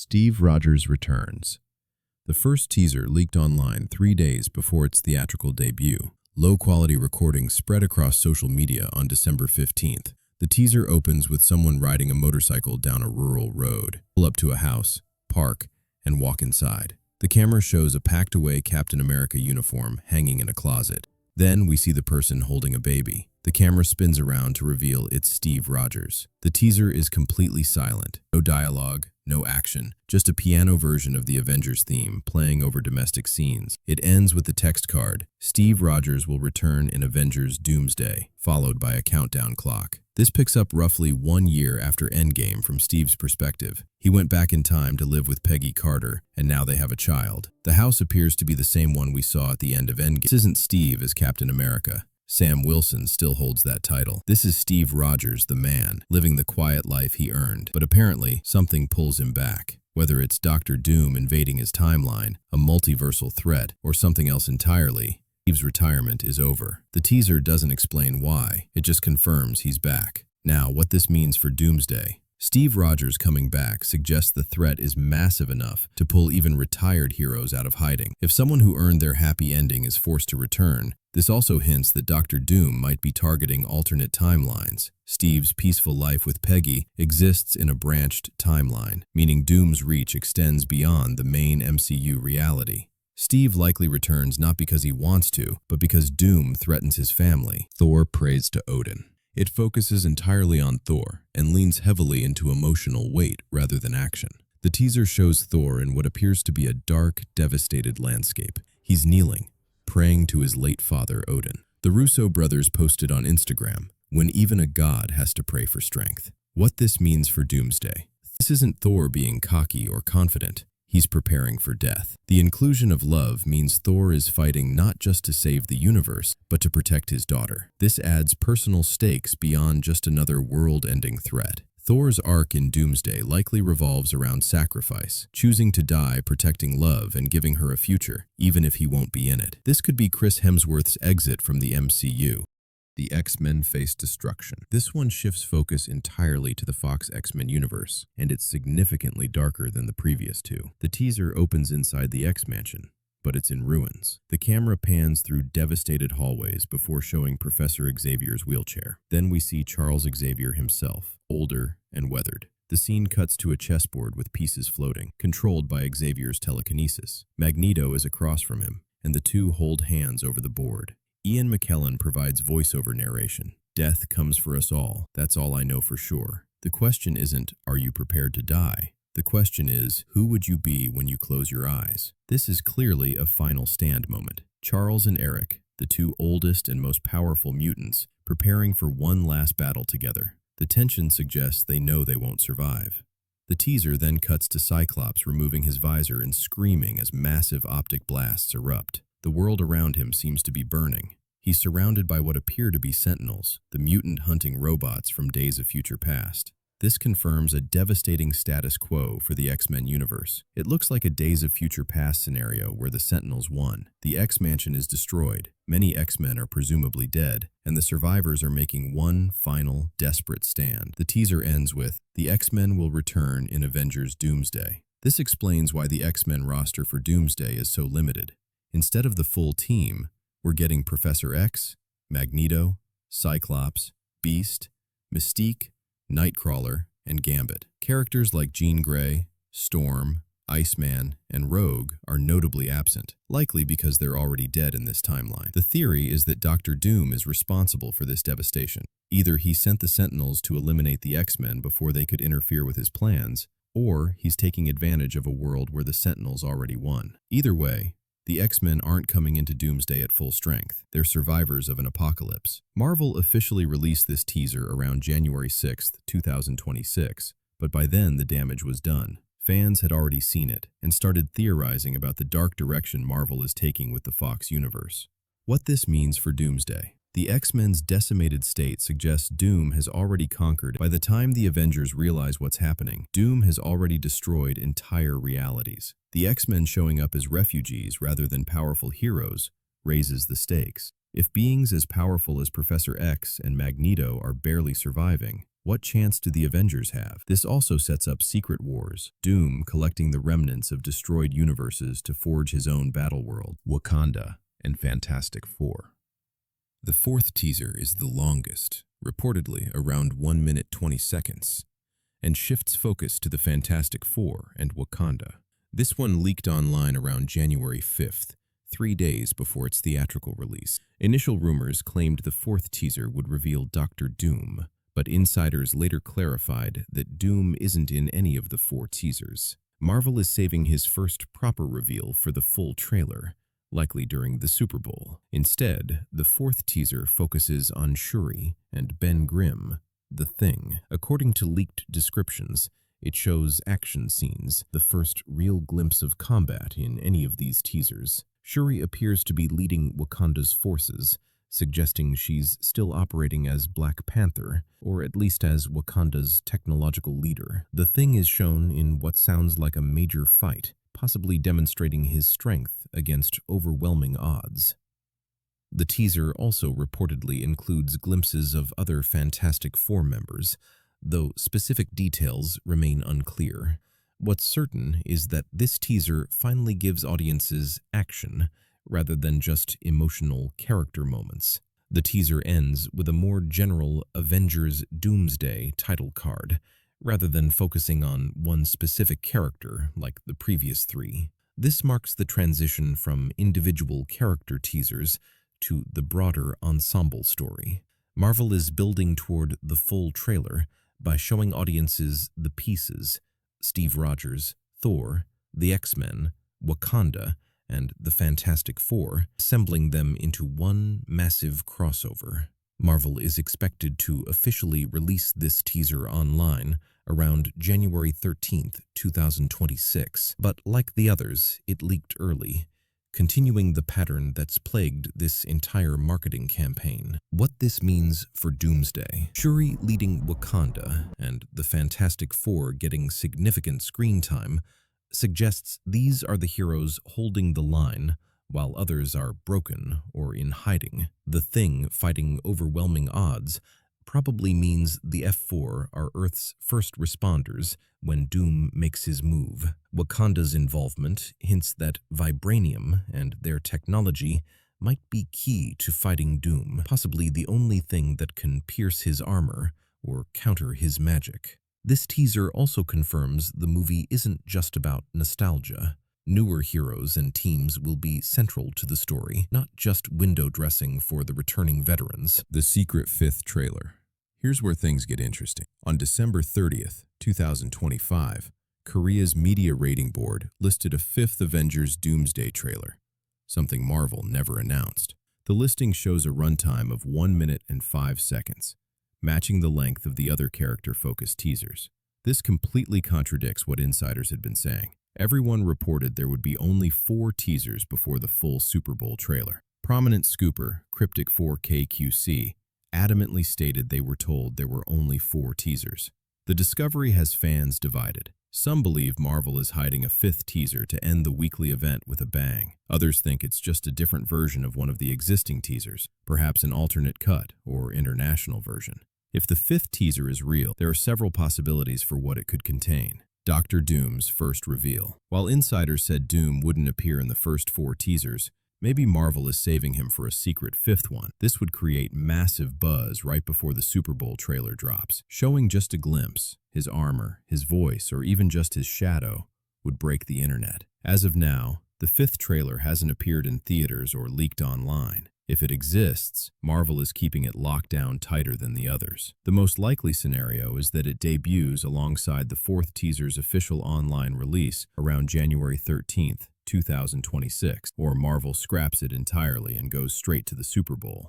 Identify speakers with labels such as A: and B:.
A: Steve Rogers returns. The first teaser leaked online 3 days before its theatrical debut. Low-quality recordings spread across social media on December 15th. The teaser opens with someone riding a motorcycle down a rural road. Pull up to a house, park, and walk inside. The camera shows a packed-away Captain America uniform hanging in a closet. Then we see the person holding a baby. The camera spins around to reveal it's Steve Rogers. The teaser is completely silent. No dialogue, no action, just a piano version of the Avengers theme playing over domestic scenes. It ends with the text card, "Steve Rogers will return in Avengers Doomsday," followed by a countdown clock. This picks up roughly 1 year after Endgame from Steve's perspective. He went back in time to live with Peggy Carter, and now they have a child. The house appears to be the same one we saw at the end of Endgame. This isn't Steve as Captain America. Sam Wilson still holds that title. This is Steve Rogers, the man, living the quiet life he earned. But apparently, something pulls him back. Whether it's Dr. Doom invading his timeline, a multiversal threat, or something else entirely, Steve's retirement is over. The teaser doesn't explain why, it just confirms he's back. Now, what this means for Doomsday. Steve Rogers coming back suggests the threat is massive enough to pull even retired heroes out of hiding. If someone who earned their happy ending is forced to return, this also hints that Dr. Doom might be targeting alternate timelines. Steve's peaceful life with Peggy exists in a branched timeline, meaning Doom's reach extends beyond the main MCU reality. Steve likely returns not because he wants to, but because Doom threatens his family. Thor prays to Odin. It focuses entirely on Thor and leans heavily into emotional weight rather than action. The teaser shows Thor in what appears to be a dark, devastated landscape. He's kneeling, praying to his late father, Odin. The Russo brothers posted on Instagram, "When even a god has to pray for strength." What this means for Doomsday. This isn't Thor being cocky or confident. He's preparing for death. The inclusion of love means Thor is fighting not just to save the universe, but to protect his daughter. This adds personal stakes beyond just another world-ending threat. Thor's arc in Doomsday likely revolves around sacrifice, choosing to die protecting love and giving her a future, even if he won't be in it. This could be Chris Hemsworth's exit from the MCU. The X-Men face destruction. This one shifts focus entirely to the Fox X-Men universe, and it's significantly darker than the previous two. The teaser opens inside the X-Mansion, but it's in ruins. The camera pans through devastated hallways before showing Professor Xavier's wheelchair. Then we see Charles Xavier himself, older and weathered. The scene cuts to a chessboard with pieces floating, controlled by Xavier's telekinesis. Magneto is across from him, and the two hold hands over the board. Ian McKellen provides voiceover narration. "Death comes for us all. That's all I know for sure." The question isn't, are you prepared to die? The question is, who would you be when you close your eyes? This is clearly a final stand moment. Charles and Eric, the two oldest and most powerful mutants, preparing for one last battle together. The tension suggests they know they won't survive. The teaser then cuts to Cyclops removing his visor and screaming as massive optic blasts erupt. The world around him seems to be burning. He's surrounded by what appear to be Sentinels, the mutant-hunting robots from Days of Future Past. This confirms a devastating status quo for the X-Men universe. It looks like a Days of Future Past scenario where the Sentinels won. The X-Mansion is destroyed, many X-Men are presumably dead, and the survivors are making one final, desperate stand. The teaser ends with, "The X-Men will return in Avengers Doomsday." This explains why the X-Men roster for Doomsday is so limited. Instead of the full team, we're getting Professor X, Magneto, Cyclops, Beast, Mystique, Nightcrawler, and Gambit. Characters like Jean Grey, Storm, Iceman, and Rogue are notably absent, likely because they're already dead in this timeline. The theory is that Dr. Doom is responsible for this devastation. Either he sent the Sentinels to eliminate the X-Men before they could interfere with his plans, or he's taking advantage of a world where the Sentinels already won. Either way, the X-Men aren't coming into Doomsday at full strength. They're survivors of an apocalypse. Marvel officially released this teaser around January 6th, 2026, but by then the damage was done. Fans had already seen it and started theorizing about the dark direction Marvel is taking with the Fox universe. What this means for Doomsday. The X-Men's decimated state suggests Doom has already conquered. By the time the Avengers realize what's happening, Doom has already destroyed entire realities. The X-Men showing up as refugees rather than powerful heroes raises the stakes. If beings as powerful as Professor X and Magneto are barely surviving, What chance do the Avengers have? This also sets up secret wars, Doom collecting the remnants of destroyed universes to forge his own battleworld, Wakanda and Fantastic Four. The fourth teaser is the longest, reportedly around 1 minute 20 seconds, and shifts focus to the Fantastic Four and Wakanda. This one leaked online around January 5th, 3 days before its theatrical release. Initial rumors claimed the fourth teaser would reveal Dr. Doom, but insiders later clarified that Doom isn't in any of the 4 teasers. Marvel is saving his first proper reveal for the full trailer, likely during the Super Bowl. Instead, the fourth teaser focuses on Shuri and Ben Grimm, the Thing. According to leaked descriptions, it shows action scenes, the first real glimpse of combat in any of these teasers. Shuri appears to be leading Wakanda's forces, suggesting she's still operating as Black Panther, or at least as Wakanda's technological leader. The Thing is shown in what sounds like a major fight, possibly demonstrating his strength against overwhelming odds. The teaser also reportedly includes glimpses of other Fantastic Four members, though specific details remain unclear. What's certain is that this teaser finally gives audiences action, rather than just emotional character moments. The teaser ends with a more general Avengers Doomsday title card, rather than focusing on one specific character like the previous 3. This marks the transition from individual character teasers to the broader ensemble story. Marvel is building toward the full trailer by showing audiences the pieces: Steve Rogers, Thor, the X-Men, Wakanda, and the Fantastic Four, assembling them into one massive crossover. Marvel is expected to officially release this teaser online around January 13th, 2026, but like the others, it leaked early, continuing the pattern that's plagued this entire marketing campaign. What this means for Doomsday: Shuri leading Wakanda and the Fantastic Four getting significant screen time suggests these are the heroes holding the line, while others are broken or in hiding. The Thing fighting overwhelming odds probably means the F4 are Earth's first responders when Doom makes his move. Wakanda's involvement hints that vibranium and their technology might be key to fighting Doom, possibly the only thing that can pierce his armor or counter his magic. This teaser also confirms the movie isn't just about nostalgia. Newer heroes and teams will be central to the story, not just window dressing for the returning veterans. The secret fifth trailer. Here's where things get interesting. On December 30th, 2025, Korea's media rating board listed a fifth Avengers Doomsday trailer, something Marvel never announced. The listing shows a runtime of 1 minute and 5 seconds, matching the length of the other character-focused teasers. This completely contradicts what insiders had been saying. Everyone reported there would be only 4 teasers before the full Super Bowl trailer. Prominent scooper, Cryptic 4KQC, adamantly stated they were told there were only 4 teasers. The discovery has fans divided. Some believe Marvel is hiding a 5th teaser to end the weekly event with a bang. Others think it's just a different version of one of the existing teasers, perhaps an alternate cut or international version. If the 5th teaser is real, there are several possibilities for what it could contain. Dr. Doom's first reveal. While insiders said Doom wouldn't appear in the first 4 teasers, maybe Marvel is saving him for a secret 5th one. This would create massive buzz right before the Super Bowl trailer drops. Showing just a glimpse, his armor, his voice, or even just his shadow would break the internet. As of now, the 5th trailer hasn't appeared in theaters or leaked online. If it exists, Marvel is keeping it locked down tighter than the others. The most likely scenario is that it debuts alongside the 4th teaser's official online release around January 13th, 2026, or Marvel scraps it entirely and goes straight to the Super Bowl.